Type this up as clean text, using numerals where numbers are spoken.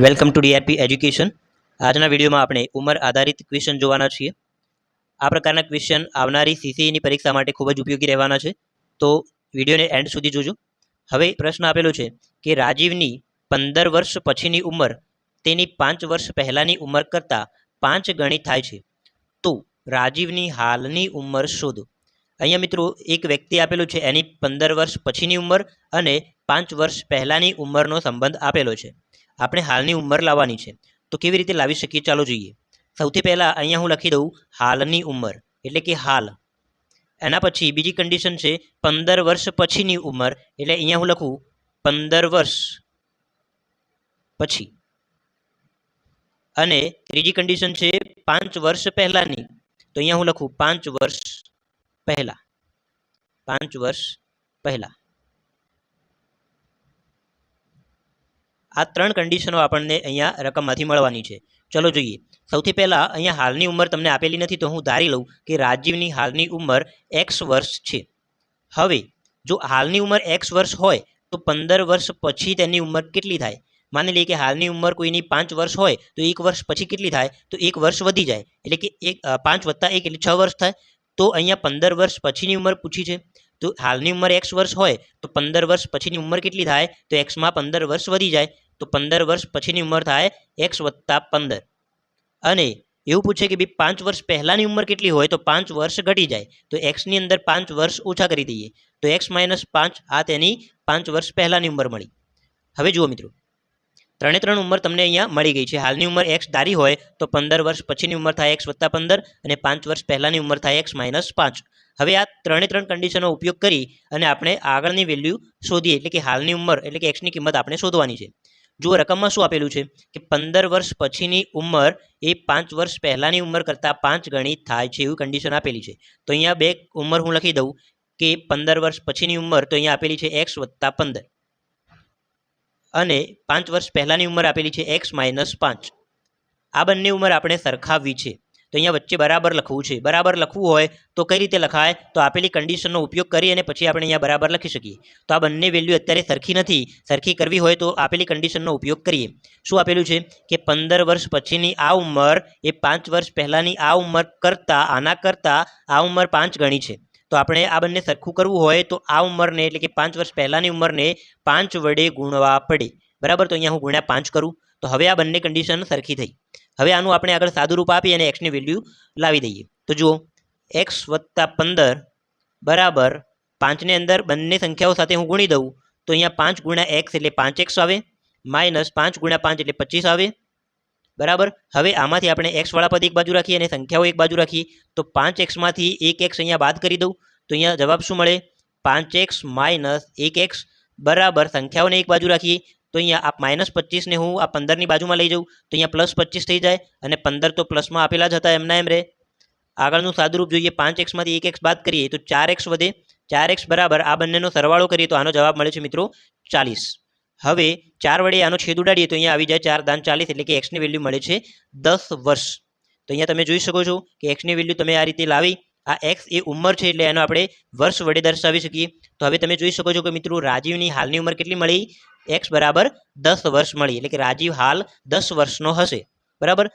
Welcome to DRP education. આજના વિડીયોમાં આપણે ઉંમર આધારિત ક્વેશ્ચન જોવાના છીએ। આ પ્રકારના ક્વેશ્ચન આવનારી સીસીઈની પરીક્ષા માટે ખૂબ જ ઉપયોગી રહેવાના છે, તો વિડીયોને એન્ડ સુધી જોજો। હવે પ્રશ્ન આપેલો છે કે રાજીવની 15 વર્ષ પછીની ઉંમર તેની 5 વર્ષ પહેલાંની ઉંમર કરતાં 5 ગણી થાય છે, તો રાજીવની હાલની ઉંમર શોધો। અહીંયા મિત્રો એક વ્યક્તિ આપેલું છે, એની 15 વર્ષ પછીની ઉંમર અને 5 વર્ષ પહેલાંની ઉંમરનો સંબંધ આપેલો છે। આપણે હાલની ઉંમર લાવવાની છે, તો કેવી રીતે લાવી શકીએ ચાલો જોઈએ। સૌથી પહેલાં અહીંયા હું લખી દઉં હાલની ઉંમર એટલે કે હાલ। એના પછી બીજી કન્ડિશન છે 15 વર્ષ પછીની ઉંમર, એટલે અહીંયા હું લખું 15 વર્ષ પછી। અને ત્રીજી કન્ડિશન છે 5 વર્ષ પહેલાંની, તો અહીંયા હું લખું 5 વર્ષ પહેલાં, 5 વર્ષ પહેલાં। આ ત્રણ કન્ડિશનો આપણને અહીંયા રકમમાંથી મળવાની છે। ચલો જોઈએ। સૌથી પહેલાં અહીંયા હાલની ઉંમર તમને આપેલી નથી, તો હું ધારી લઉં કે રાજીવની હાલની ઉંમર x વર્ષ છે। હવે જો હાલની ઉંમર x વર્ષ હોય તો 15 વર્ષ પછી તેની ઉંમર કેટલી થાય? માની લઈએ કે હાલની ઉંમર કોઈની 5 વર્ષ હોય તો 1 વર્ષ પછી કેટલી થાય? તો 1 વર્ષ વધી જાય, એટલે કે 5 + 1 એટલે 6 વર્ષ થાય। તો અહીંયા 15 વર્ષ પછીની ઉંમર પૂછી છે, તો હાલની ઉંમર x વર્ષ હોય તો 15 વર્ષ પછીની ઉંમર કેટલી થાય? તો એક્સમાં 15 વર્ષ વધી જાય, તો 15 વર્ષ પછીની ઉંમર થાય x + 15। અને એવું પૂછે કે ભાઈ 5 વર્ષ પહેલાંની ઉંમર કેટલી હોય? તો 5 વર્ષ ઘટી જાય, તો એક્સની અંદર 5 વર્ષ ઓછા કરી દઈએ, તો x - 5 આ તેની 5 વર્ષ પહેલાંની ઉંમર મળી। હવે જુઓ મિત્રો, ત્રણે ત્રણ ઉંમર તમને અહીંયા મળી ગઈ છે। હાલની ઉંમર x ધારી હોય તો 15 વર્ષ પછીની ઉંમર થાય x + 15 અને 5 વર્ષ પહેલાંની ઉંમર થાય x - 5। હવે આ ત્રણે ત્રણ કન્ડિશનનો ઉપયોગ કરી અને આપણે આગળની વેલ્યુ શોધીએ, એટલે કે હાલની ઉંમર એટલે કે એક્સની કિંમત આપણે શોધવાની છે। જુઓ રકમમાં શું આપેલું છે કે 15 વર્ષ પછીની ઉંમર એ 5 વર્ષ પહેલાંની ઉંમર કરતાં 5 ગણી થાય છે, એવી કન્ડિશન આપેલી છે। તો અહીંયા બે ઉંમર હું લખી દઉં કે 15 વર્ષ પછીની ઉંમર તો અહીંયા આપેલી છે x + 15 અને 5 વર્ષ પહેલાંની ઉંમર આપેલી છે x - 5। આ બંને ઉંમર આપણે સરખાવવી છે, તો અહીંયા વચ્ચે બરાબર લખવું છે। બરાબર લખવું હોય તો કઈ રીતે લખાય? તો આપેલી કન્ડિશનનો ઉપયોગ કરી અને પછી આપણે અહીંયા બરાબર લખી શકીએ। તો આ બંને વેલ્યુ અત્યારે સરખી નથી, સરખી કરવી હોય તો આપેલી કન્ડિશનનો ઉપયોગ કરીએ। શું આપેલું છે કે 15 વર્ષ પછીની આ ઉંમર એ 5 વર્ષ પહેલાંની આ ઉંમર કરતાં આના કરતાં આ ઉંમર 5 ગણી છે। તો આપણે આ બંને સરખું કરવું હોય તો આ ઉંમરને એટલે કે 5 વર્ષ પહેલાંની ઉંમરને 5 વડે ગુણવા પડે, બરાબર। તો અહીંયા હું ગુણ્યા 5 કરું, તો હવે આ બંને કન્ડિશન સરખી થઈ। હવે આનું આપણે આગળ સાદું રૂપ આપી અને એક્સની વેલ્યુ લાવી દઈએ। તો જુઓ x + 15 બરાબર 5ને અંદર બંને સંખ્યાઓ સાથે હું ગુણી દઉં તો અહીંયા 5 × x એટલે 5x આવે, -5 × 5 એટલે 25 આવે, બરાબર। હવે આમાંથી આપણે x વાળા પદ એક બાજુ રાખીએ અને સંખ્યાઓ એક બાજુ રાખીએ, તો 5x માંથી 1x અહીંયા બાદ કરી દઉં, તો અહીંયા જવાબ શું મળે? 5x - 1x બરાબર સંખ્યાઓને એક બાજુ રાખીએ તો અહીંયા આ -25 ને હું આ 15ની બાજુમાં લઈ જાઉં તો અહીંયા +25 થઈ જાય, અને 15 તો પ્લસમાં આપેલા જ હતા એમના એમ રહે। આગળનું સાદુરૂપ જોઈએ, 5x માંથી 1x બાદ કરીએ તો 4x વધે, 4x બરાબર આ બંનેનો સરવાળો કરીએ તો આનો જવાબ મળે છે મિત્રો 40। હવે 4 વડે આનો છેદ ઉડાડીએ તો અહીંયા આવી જાય 4 × 40 એટલે કે એક્સની વેલ્યુ મળે છે 10 વર્ષ। તો અહીંયા તમે જોઈ શકો છો કે એક્સની વેલ્યુ તમે આ રીતે લાવી, આ એક્સ એ ઉંમર છે એટલે એનો આપણે વર્ષ વડે દર્શાવી શકીએ। તો હવે તમે જોઈ શકો છો કે મિત્રો રાજીવની હાલની ઉંમર કેટલી મળી? x બરાબર 10 વર્ષ મળી, એટલે કે રાજીવ હાલ 10 વર્ષનો હશે, બરાબર।